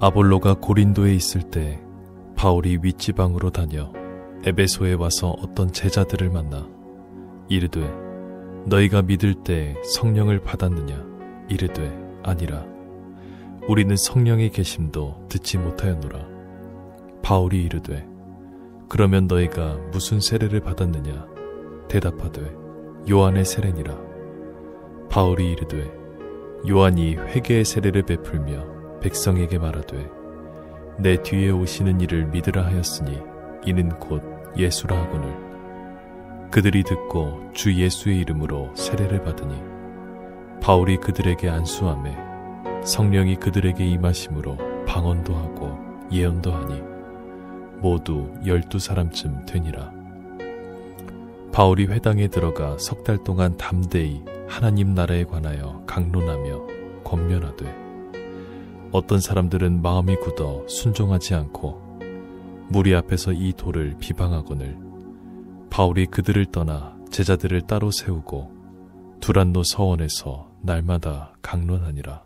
아볼로가 고린도에 있을 때 바울이 윗지방으로 다녀 에베소에 와서 어떤 제자들을 만나 이르되 너희가 믿을 때 성령을 받았느냐? 이르되 아니라 우리는 성령의 계심도 듣지 못하였노라. 바울이 이르되 그러면 너희가 무슨 세례를 받았느냐? 대답하되 요한의 세례니라. 바울이 이르되 요한이 회개의 세례를 베풀며 백성에게 말하되 내 뒤에 오시는 이를 믿으라 하였으니 이는 곧 예수라 하거늘. 그들이 듣고 주 예수의 이름으로 세례를 받으니 바울이 그들에게 안수하매 성령이 그들에게 임하심으로 방언도 하고 예언도 하니 모두 12사람쯤 되니라. 바울이 회당에 들어가 3달 동안 담대히 하나님 나라에 관하여 강론하며 권면하되 어떤 사람들은 마음이 굳어 순종하지 않고 무리 앞에서 이 도를 비방하거늘 바울이 그들을 떠나 제자들을 따로 세우고 두란노 서원에서 날마다 강론하니라.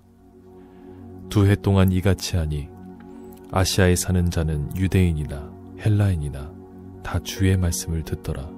2해 동안 이같이 하니 아시아에 사는 자는 유대인이나 헬라인이나 다 주의 말씀을 듣더라.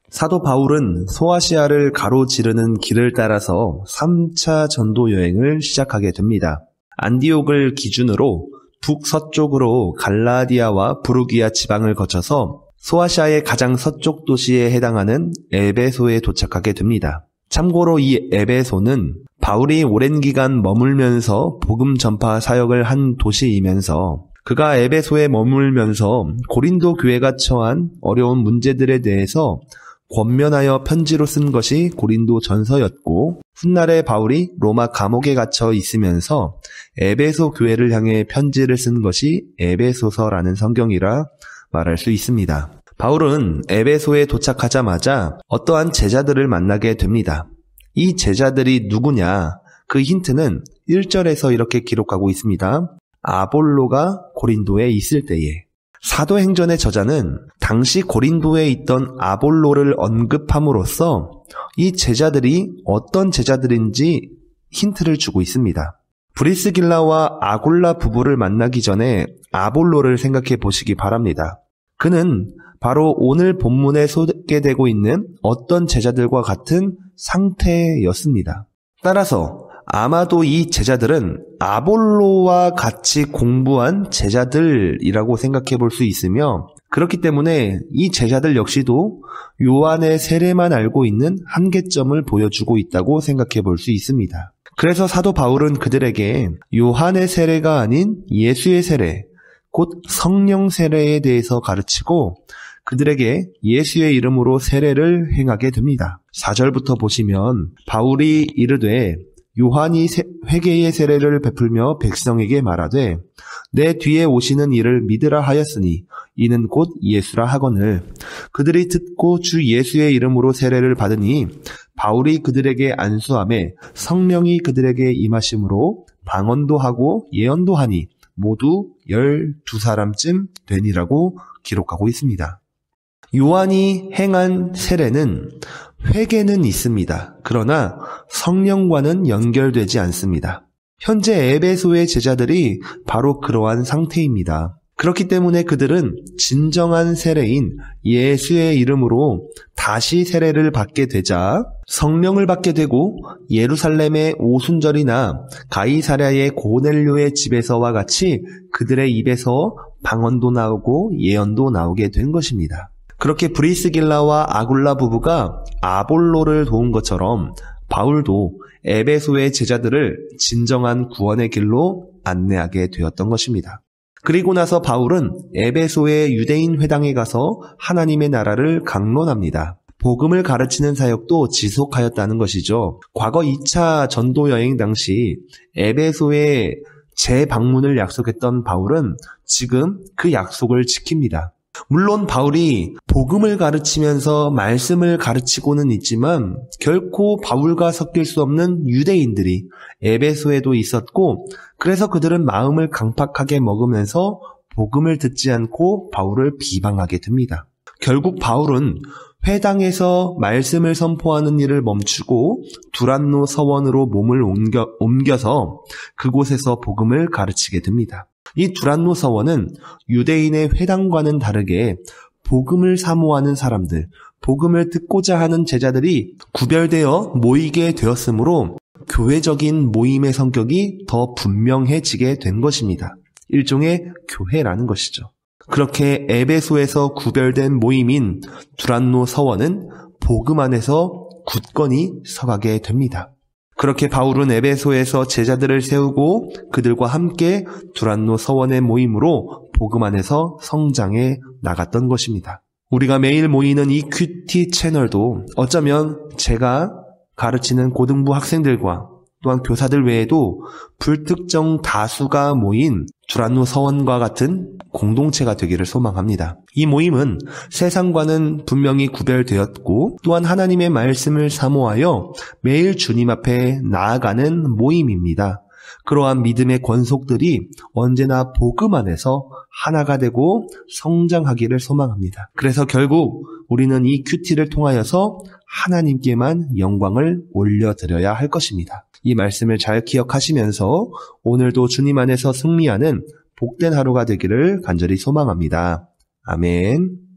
사도 바울은 소아시아를 가로지르는 길을 따라서 3차 전도 여행을 시작하게 됩니다. 안디옥을 기준으로 북서쪽으로 갈라디아와 부르기아 지방을 거쳐서 소아시아의 가장 서쪽 도시에 해당하는 에베소에 도착하게 됩니다. 참고로 이 에베소는 바울이 오랜 기간 머물면서 복음 전파 사역을 한 도시이면서 그가 에베소에 머물면서 고린도 교회가 처한 어려운 문제들에 대해서 권면하여 편지로 쓴 것이 고린도 전서였고 훗날에 바울이 로마 감옥에 갇혀 있으면서 에베소 교회를 향해 편지를 쓴 것이 에베소서라는 성경이라 말할 수 있습니다. 바울은 에베소에 도착하자마자 어떠한 제자들을 만나게 됩니다. 이 제자들이 누구냐? 그 힌트는 1절에서 이렇게 기록하고 있습니다. 아볼로가 고린도에 있을 때에. 사도행전의 저자는 당시 고린도에 있던 아볼로를 언급함으로써 이 제자들이 어떤 제자들인지 힌트를 주고 있습니다. 브리스길라와 아굴라 부부를 만나기 전에 아볼로를 생각해 보시기 바랍니다. 그는 바로 오늘 본문에 소개되고 있는 어떤 제자들과 같은 상태였습니다. 따라서 아마도 이 제자들은 아볼로와 같이 공부한 제자들이라고 생각해 볼 수 있으며 그렇기 때문에 이 제자들 역시도 요한의 세례만 알고 있는 한계점을 보여주고 있다고 생각해 볼 수 있습니다. 그래서 사도 바울은 그들에게 요한의 세례가 아닌 예수의 세례, 곧 성령 세례에 대해서 가르치고 그들에게 예수의 이름으로 세례를 행하게 됩니다. 4절부터 보시면 바울이 이르되 요한이 회개의 세례를 베풀며 백성에게 말하되 내 뒤에 오시는 이를 믿으라 하였으니 이는 곧 예수라 하거늘. 그들이 듣고 주 예수의 이름으로 세례를 받으니 바울이 그들에게 안수하매 성령이 그들에게 임하심으로 방언도 하고 예언도 하니 모두 12사람쯤 되니라고 기록하고 있습니다. 요한이 행한 세례는 회개는 있습니다. 그러나 성령과는 연결되지 않습니다. 현재 에베소의 제자들이 바로 그러한 상태입니다. 그렇기 때문에 그들은 진정한 세례인 예수의 이름으로 다시 세례를 받게 되자 성령을 받게 되고 예루살렘의 오순절이나 가이사랴의 고넬료의 집에서와 같이 그들의 입에서 방언도 나오고 예언도 나오게 된 것입니다. 그렇게 브리스길라와 아굴라 부부가 아볼로를 도운 것처럼 바울도 에베소의 제자들을 진정한 구원의 길로 안내하게 되었던 것입니다. 그리고 나서 바울은 에베소의 유대인 회당에 가서 하나님의 나라를 강론합니다. 복음을 가르치는 사역도 지속하였다는 것이죠. 과거 2차 전도 여행 당시 에베소에 재방문을 약속했던 바울은 지금 그 약속을 지킵니다. 물론 바울이 복음을 가르치면서 말씀을 가르치고는 있지만 결코 바울과 섞일 수 없는 유대인들이 에베소에도 있었고 그래서 그들은 마음을 강팍하게 먹으면서 복음을 듣지 않고 바울을 비방하게 됩니다. 결국 바울은 회당에서 말씀을 선포하는 일을 멈추고 두란노 서원으로 몸을 옮겨서 그곳에서 복음을 가르치게 됩니다. 이 두란노 서원은 유대인의 회당과는 다르게 복음을 사모하는 사람들, 복음을 듣고자 하는 제자들이 구별되어 모이게 되었으므로 교회적인 모임의 성격이 더 분명해지게 된 것입니다. 일종의 교회라는 것이죠. 그렇게 에베소에서 구별된 모임인 두란노 서원은 복음 안에서 굳건히 서가게 됩니다. 그렇게 바울은 에베소에서 제자들을 세우고 그들과 함께 두란노 서원의 모임으로 복음 안에서 성장해 나갔던 것입니다. 우리가 매일 모이는 이 큐티 채널도 어쩌면 제가 가르치는 고등부 학생들과 또한 교사들 외에도 불특정 다수가 모인 두란노 서원과 같은 공동체가 되기를 소망합니다. 이 모임은 세상과는 분명히 구별되었고 또한 하나님의 말씀을 사모하여 매일 주님 앞에 나아가는 모임입니다. 그러한 믿음의 권속들이 언제나 복음 안에서 하나가 되고 성장하기를 소망합니다. 그래서 결국 우리는 이 큐티를 통하여서 하나님께만 영광을 올려드려야 할 것입니다. 이 말씀을 잘 기억하시면서 오늘도 주님 안에서 승리하는 복된 하루가 되기를 간절히 소망합니다. 아멘.